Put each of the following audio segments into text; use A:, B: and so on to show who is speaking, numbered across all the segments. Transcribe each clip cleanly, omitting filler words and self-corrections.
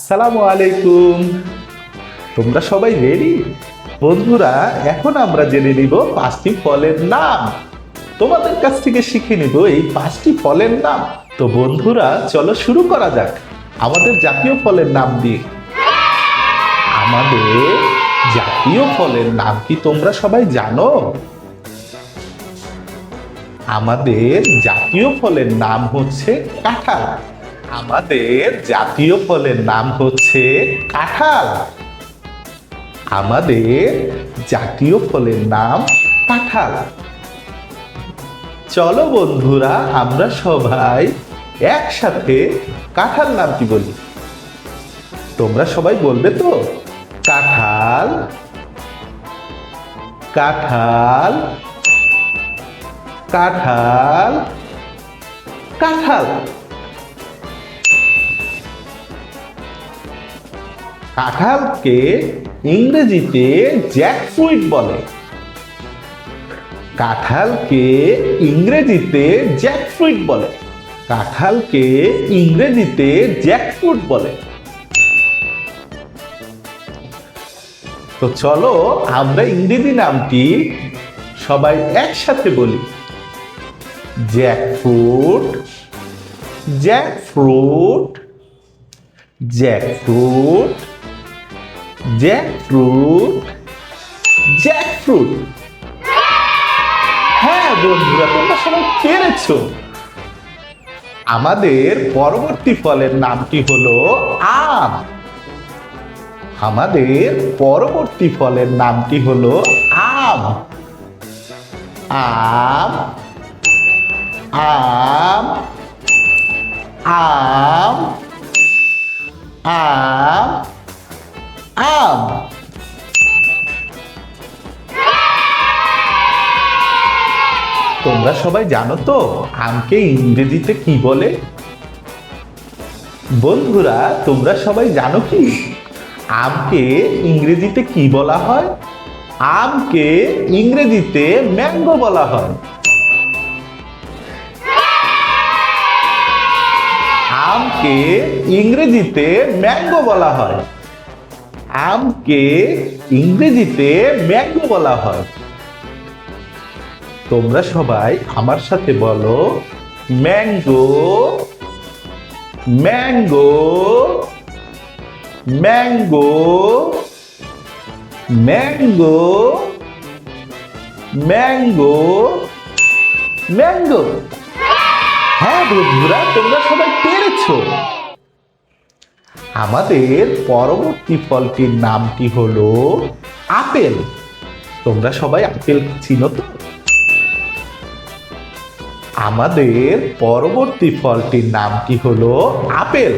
A: আসসালামু আলাইকুম। তোমরা সবাই রেডি? বন্ধুরা, এখন আমরা জেনে নিব 5টি ফলের নাম। তোমাদের কাছ থেকে শিখে নিব এই 5টি ফলের নাম। তো বন্ধুরা, চলো শুরু করা যাক আমাদের জাতীয় ফলের নাম দিয়ে। আমাদের জাতীয় ফলের নাম কি তোমরা সবাই জানো? আমাদের জাতীয় ফলের নাম হচ্ছে কাঁঠাল। আমাদের জাতীয় ফলের নাম হচ্ছে কাঁঠাল। আমাদের জাতীয় ফলের নাম কাঁঠাল। চলো বন্ধুরা, আমরা সবাই একসাথে কাঁঠাল নামটি বলি। তোমরা সবাই বলবে তো? কাঁঠাল, কাঁঠাল, কাঁঠাল, কাঁঠাল। কাঁঠালকে ইংরেজিতে জ্যাকফ্রুট বলে। কাঁঠালকে ইংরেজিতে জ্যাকফ্রুট বলে। কাঁঠালকে ইংরেজিতে জ্যাকফ্রুট বলে। তো চলো আমরা ইংরেজি নামটি সবাই একসাথে বলি। Jackfruit, jackfruit, jackfruit, jackfruit, jackfruit. হ্যাঁ বন্ধুরা, তোমরা সবাই পেরেছো। আমাদের পরবর্তী ফলের নামটি হলো আম। আমাদের পরবর্তী ফলের নামটি হলো আম। আম, আম, আম, আম, আম। তোমরা সবাই জানো তো আমকে ইংরেজিতে কি বলে? বন্ধুরা, তোমরা সবাই জানো কি আমকে ইংরেজিতে কি বলা হয়? আমকে ইংরেজিতে ম্যাঙ্গো বলা হয়। আমকে ইংরেজিতে ম্যাঙ্গো বলা হয়। আমকে ইংরেজিতে ম্যাঙ্গো বলা হয়। তোমরা সবাই আমার সাথে বলো, mango, mango, mango, mango, mango, mango. হ্যাঁ বন্ধুরা, তোমরা সবাই পেরেছো। আমাদের পরবর্তী ফলটির নামটি হলো আপেল। তোমরা সবাই আপেল চিনো তো? আমাদের পরবর্তী ফলটির নামটি হলো আপেল।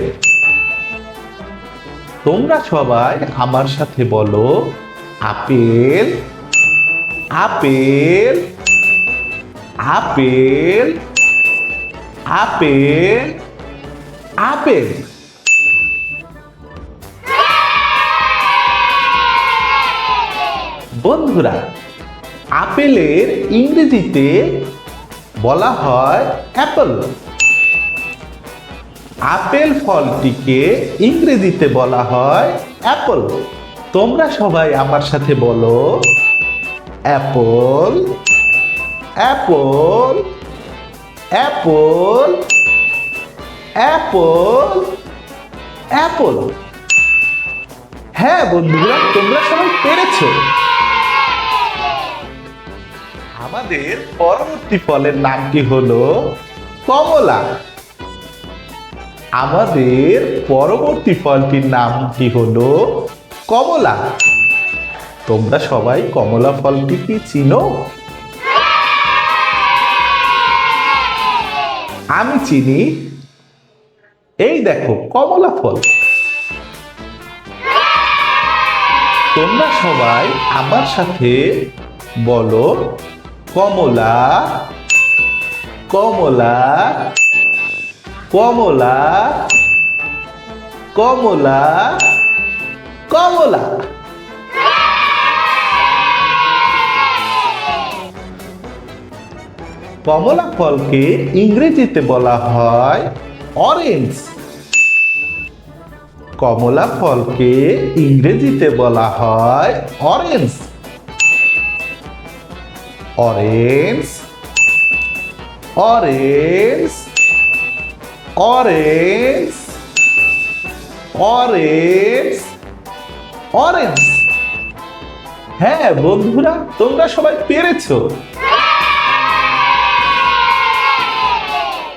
A: তোমরা সবাই আমার সাথে বলো, apple, apple, apple, apple, apple. বন্ধুরা, আপেলের ইংরেজিতে বলা হয় অ্যাপল। আপেল ফলটিকে ইংরেজিতে বলা হয় অ্যাপল। তোমরা সবাই আমার সাথে বলো, Apple, Apple, Apple, Apple, Apple. হ্যাঁ বন্ধুরা, তোমরা সবাই পেরেছো। আমাদের পরবর্তী ফলের নামটি হলো কমলা। আমাদের পরবর্তী ফলটির নামটি হলো কমলা। তোমরা সবাই কমলা ফলটি কি চিনো? আমি চিনি। এই দেখো কমলা ফল। তোমরা সবাই আমার সাথে বলো, কমলা, কমলা, কমলা, কমলা, কমলা। কমলা ফলকে ইংরেজিতে বলা হয় অরেঞ্জ। কমলা ফলকে ইংরেজিতে বলা হয় orange. Orange, orange, orange, orange, orange. হ্যাঁ বন্ধুরা, তোমরা সবাই পেরেছো।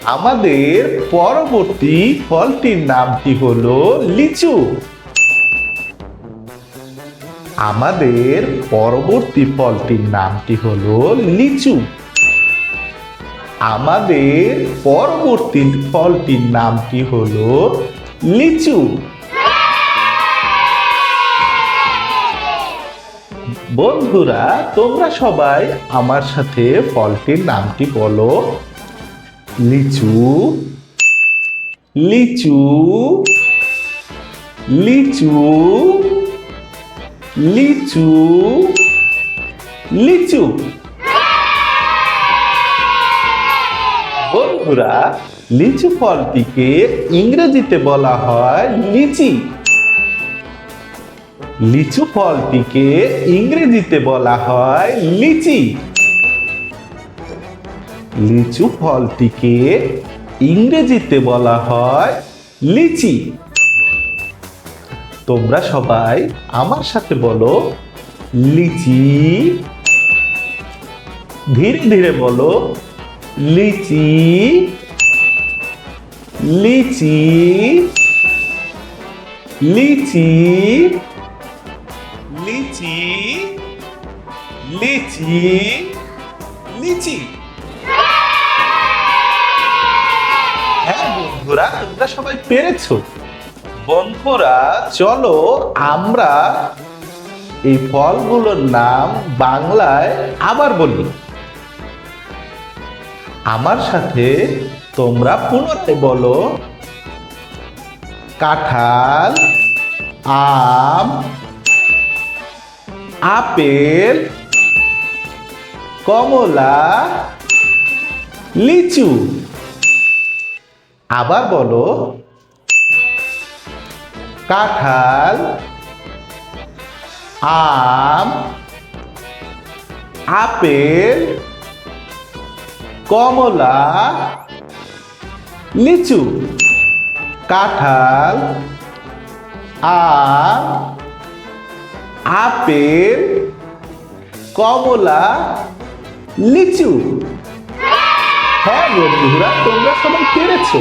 A: আমাদের পরবর্তী ফলটির নামটি হলো লিচু। আমাদের পরবর্তী ফলটির নামটি হলো লিচু। আমাদের পরবর্তী ফলটির নামটি হলো লিচু। বন্ধুরা, তোমরা সবাই আমার সাথে ফলটির নামটি বলো। লিচু, লিচু, লিচু, লিচু, লিচু। বন্ধুরা, লিচু ফলটিকে ইংরেজিতে বলা হয় লিচি। লিচু ফলটিকে ইংরেজিতে বলা হয় লিচি। লিচু ফলটিকে ইংরেজিতে বলা হয় লিচি। তোমরা সবাই আমার সাথে বলো লিচি। ধীরে ধীরে বলো লিচি, লিচি, লিচি, লিচি, লিচি, লিচি। হ্যাঁ বন্ধুরা, তোমরা সবাই পেরেছো। বন্ধুরা, চলো আমরা এই ফলগুলোর নাম বাংলায় আবার বলি। আমার সাথে তোমরা পুনরায় বলো। কাঁঠাল, আম, আপেল, কমলা, লিচু। আবার বলো। কাঁঠাল, আম, আপেল, কমলা, লিচু। কাঁঠাল, আম, আপেল, কমলা, লিচু। হ্যাঁ বন্ধুরা, তোমরা সবাই পেরেছো।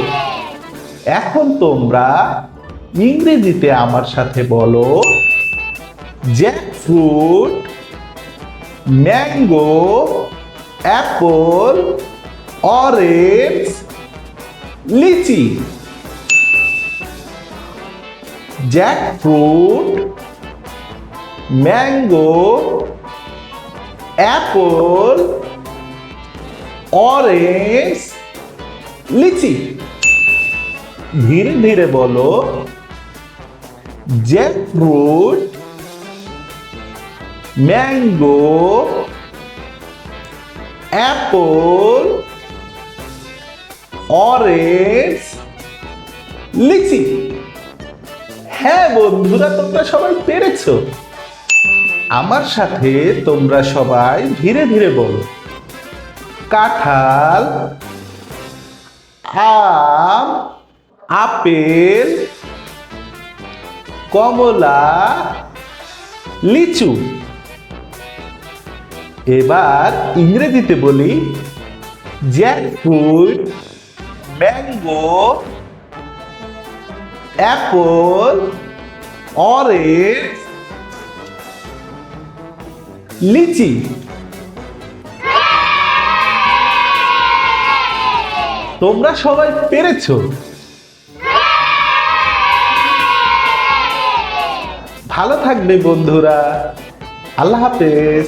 A: এখন তোমরা ইংরেজিতে আমার সাথে বলো। জ্যাকফ্রুট, ম্যাঙ্গো, অ্যাপল, অরেঞ্জ, লিচি। জ্যাকফ্রুট, ম্যাঙ্গো, অ্যাপল, অরেঞ্জ, লিচি। ধীরে ধীরে বলো। জ্যাকফ্রুট, ম্যাঙ্গো, অ্যাপল, অরেঞ্জ, লিচি। হ্যাঁ বন্ধুরা, তোমরা সবাই পেরেছো। আমার সাথে তোমরা সবাই ধীরে ধীরে বলো। কাঁঠাল, আম, আপেল, কমলা, লিচু। এবার ইংরেজিতে বলি। জ্যাকফ্রুট, ম্যাঙ্গো, অ্যাপল, অরেঞ্জ, লিচি। তোমরা সবাই পেরেছো। ভালো থাকবে বন্ধুরা। আল্লাহ হাফেজ।